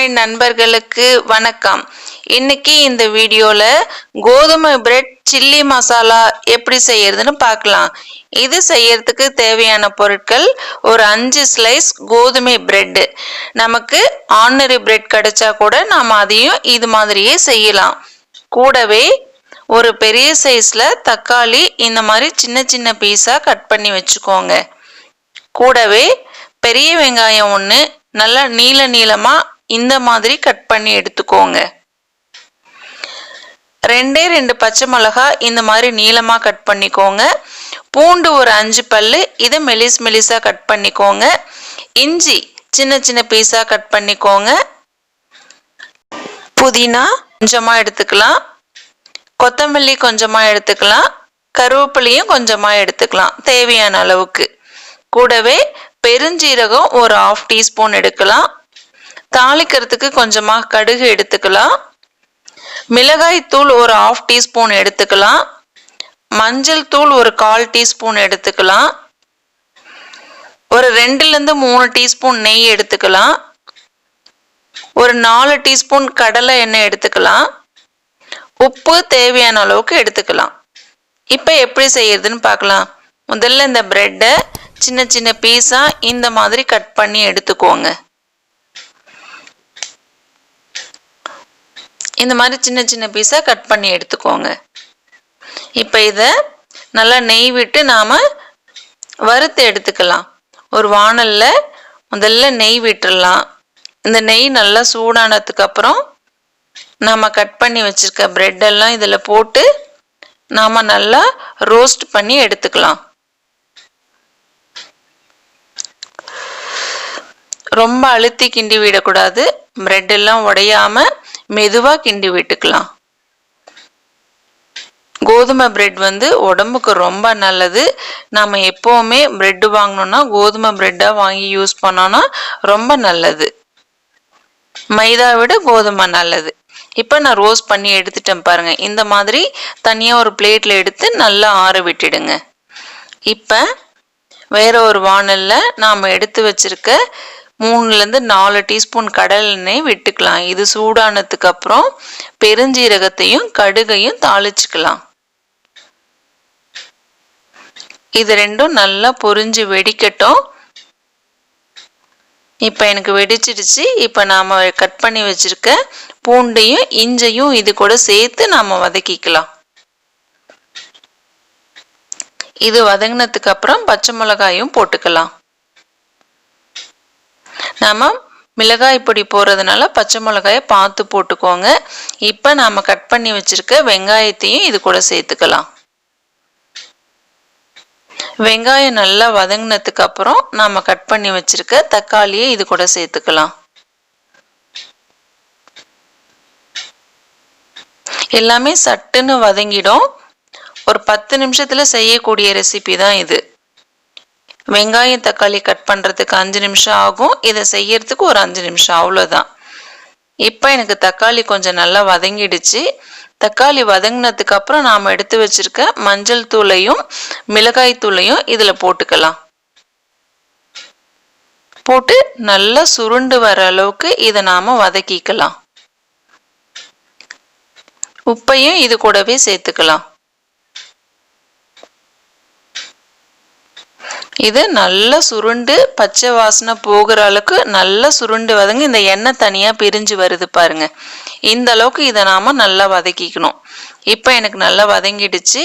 Hi நண்பர்களுக்கு வணக்கம். இன்னைக்கு இந்த வீடியோல கோதுமை பிரெட் சில்லி மசாலா எப்படி செய்யறதுன்னு பார்க்கலாம். இது செய்யறதுக்கு தேவையான பொருட்கள் ஒரு 5 ஸ்லைஸ் கோதுமை பிரெட். நமக்கு ஆர்டினரி பிரெட் கிடைச்சா கூட நாம அதையும் இது மாதிரியே செய்யலாம். கூடவே ஒரு பெரிய சைஸ்ல தக்காளி இந்த மாதிரி சின்ன சின்ன பீஸா கட் பண்ணி வச்சுக்கோங்க. கூடவே பெரிய வெங்காயம் ஒன்று நல்லா நீளமா இந்த மாதிரி கட் பண்ணி எடுத்துக்கோங்க. 2 பச்சை மிளகாய் இந்த மாதிரி நீளமா கட் பண்ணிக்கோங்க. பூண்டு ஒரு 5 பல்லு, இதை மெலிசா கட் பண்ணிக்கோங்க. இஞ்சி சின்ன சின்ன பீஸா கட் பண்ணிக்கோங்க. புதினா கொஞ்சமா எடுத்துக்கலாம், கொத்தமல்லி கொஞ்சமா எடுத்துக்கலாம், கருவேப்பிலையும் கொஞ்சமா எடுத்துக்கலாம் தேவையான அளவுக்கு. கூடவே பெருஞ்சீரகம் ஒரு 1/2 டீஸ்பூன் எடுக்கலாம். தாளிக்கிறதுக்கு கொஞ்சமா கடுகு எடுத்துக்கலாம். மிளகாய் தூள் ஒரு 1/2 டீஸ்பூன் எடுத்துக்கலாம். மஞ்சள் தூள் ஒரு 1/4 டீஸ்பூன் எடுத்துக்கலாம். ஒரு 2-3 டீஸ்பூன் நெய் எடுத்துக்கலாம். ஒரு 4 டீஸ்பூன் கடலை எண்ணெய் எடுத்துக்கலாம். உப்பு தேவையான அளவுக்கு எடுத்துக்கலாம். இப்போ எப்படி செய்யறதுன்னு பார்க்கலாம். முதல்ல இந்த பிரெட்டை சின்ன சின்ன பீஸா இந்த மாதிரி கட் பண்ணி எடுத்துக்கோங்க. இந்த மாதிரி சின்ன சின்ன பீஸா கட் பண்ணி எடுத்துக்கோங்க. இப்போ இதை நல்லா நெய் விட்டு நாம வறுத்து எடுத்துக்கலாம். ஒரு வாணல்ல முதல்ல நெய் விட்டுடலாம். இந்த நெய் நல்லா சூடானதுக்கு அப்புறம் நாம கட் பண்ணி வச்சிருக்க பிரெட் எல்லாம் இதுல போட்டு நாம நல்லா ரோஸ்ட் பண்ணி எடுத்துக்கலாம். ரொம்ப அழுத்தி கிண்டி விடக்கூடாது. பிரெட் எல்லாம் உடையாம மெதுவா கிண்டி விட்டுக்கலாம். கோதுமை பிரெட் உடம்புக்கு ரொம்ப நல்லது. நாம எப்பவுமே பிரெட் வாங்கணும்னா கோதுமை பிரெட்டா வாங்கி யூஸ் பண்ணோம்னா ரொம்ப நல்லது. மைதா விட கோதுமை நல்லது. இப்போ நான் ரோஸ்ட் பண்ணி எடுத்துட்டேன் பாருங்க. இந்த மாதிரி தனியா ஒரு பிளேட்ல எடுத்து நல்லா ஆற விட்டுடுங்க. இப்போ வேற ஒரு வாணல்ல நாம எடுத்து வச்சிருக்க 3-4 டீஸ்பூன் கடலை எண்ணெய் விட்டுக்கலாம். இது சூடானதுக்கு அப்புறம் பெருஞ்சீரகத்தையும் கடுகையும் தாளிச்சுக்கலாம். இது ரெண்டும் நல்லா பொரிஞ்சு வெடிக்கட்டும். இப்ப எனக்கு வெடிச்சிடுச்சு. இப்ப நாம கட் பண்ணி வச்சிருக்க பூண்டையும் இஞ்சையும் இது கூட சேர்த்து நாம வதக்கிக்கலாம். இது வதங்கினதுக்கு அப்புறம் பச்சை மிளகாயும் போட்டுக்கலாம். நாம மிளகாய் பொடி போடுறதுனால பச்சை மிளகாயை பார்த்து போட்டுக்கோங்க. இப்போ நாம கட் பண்ணி வச்சிருக்க வெங்காயத்தையும் இது கூட சேர்த்துக்கலாம். வெங்காயம் நல்லா வதங்கினதுக்கு அப்புறம் நாம கட் பண்ணி வச்சிருக்க தக்காளியை இது கூட சேர்த்துக்கலாம். எல்லாமே சட்டுன்னு வதங்கிடும். ஒரு 10 நிமிஷத்துல செய்யக்கூடிய ரெசிபி தான் இது. வெங்காயம் தக்காளி கட் பண்றதுக்கு 5 நிமிஷம் ஆகும். இதை செய்யறதுக்கு ஒரு 5 நிமிஷம், அவ்வளவுதான். இப்ப எனக்கு தக்காளி கொஞ்சம் நல்லா வதங்கிடுச்சு. தக்காளி வதங்கினதுக்கு அப்புறம் நாம எடுத்து வச்சிருக்க மஞ்சள் தூளையும் மிளகாய் தூளையும் இதுல போட்டுக்கலாம். போட்டு நல்லா சுருண்டு வர அளவுக்கு இதை நாம வதக்கிக்கலாம். உப்பையும் இது கூடவே சேர்த்துக்கலாம். இது நல்லா சுருண்டு பச்சை வாசனை போகிற அளவுக்கு நல்லா சுருண்டு வதங்கி இந்த எண்ணெய் தனியா பிரிஞ்சு வருது பாருங்க. இந்த அளவுக்கு இதை நாம நல்லா வதக்கிக்கணும். இப்ப எனக்கு நல்லா வதங்கிடுச்சு.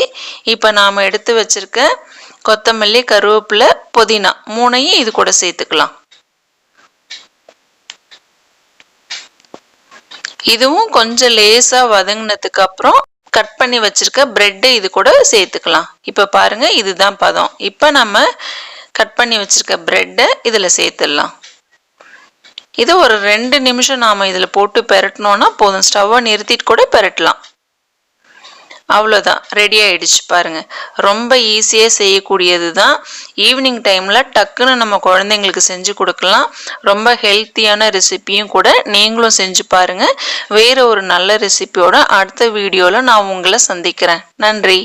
இப்ப நாம எடுத்து வச்சிருக்க கொத்தமல்லி, கருவேப்பிலை, புதினா 3ஐயும் இது கூட சேர்த்துக்கலாம். இதுவும் கொஞ்சம் லேசா வதங்கினதுக்கு அப்புறம் கட் பண்ணி வச்சிருக்க பிரெட்டை இது கூட சேர்த்துக்கலாம். இப்ப பாருங்க, இதுதான் பதம். இப்ப நம்ம கட் பண்ணி வச்சிருக்க பிரெட்டை இதுல சேர்த்துடலாம். இது ஒரு 2 நிமிஷம் நாம இதுல போட்டு பெரட்டணும்னா போதும். ஸ்டவ்வை நிறுத்திட்டு கூட பெரட்டலாம். அவ்வளோதான், ரெடி ஆயிடுச்சு பாருங்க. ரொம்ப ஈஸியா செய்யக்கூடியது தான். ஈவினிங் டைம்ல டக்குன்னு நம்ம குழந்தைங்களுக்கு செஞ்சு கொடுக்கலாம். ரொம்ப ஹெல்த்தியான ரெசிபியும் கூட. நீங்களும் செஞ்சு பாருங்க. வேற ஒரு நல்ல ரெசிபியோட அடுத்த வீடியோல நான் உங்களை சந்திக்கிறேன். நன்றி.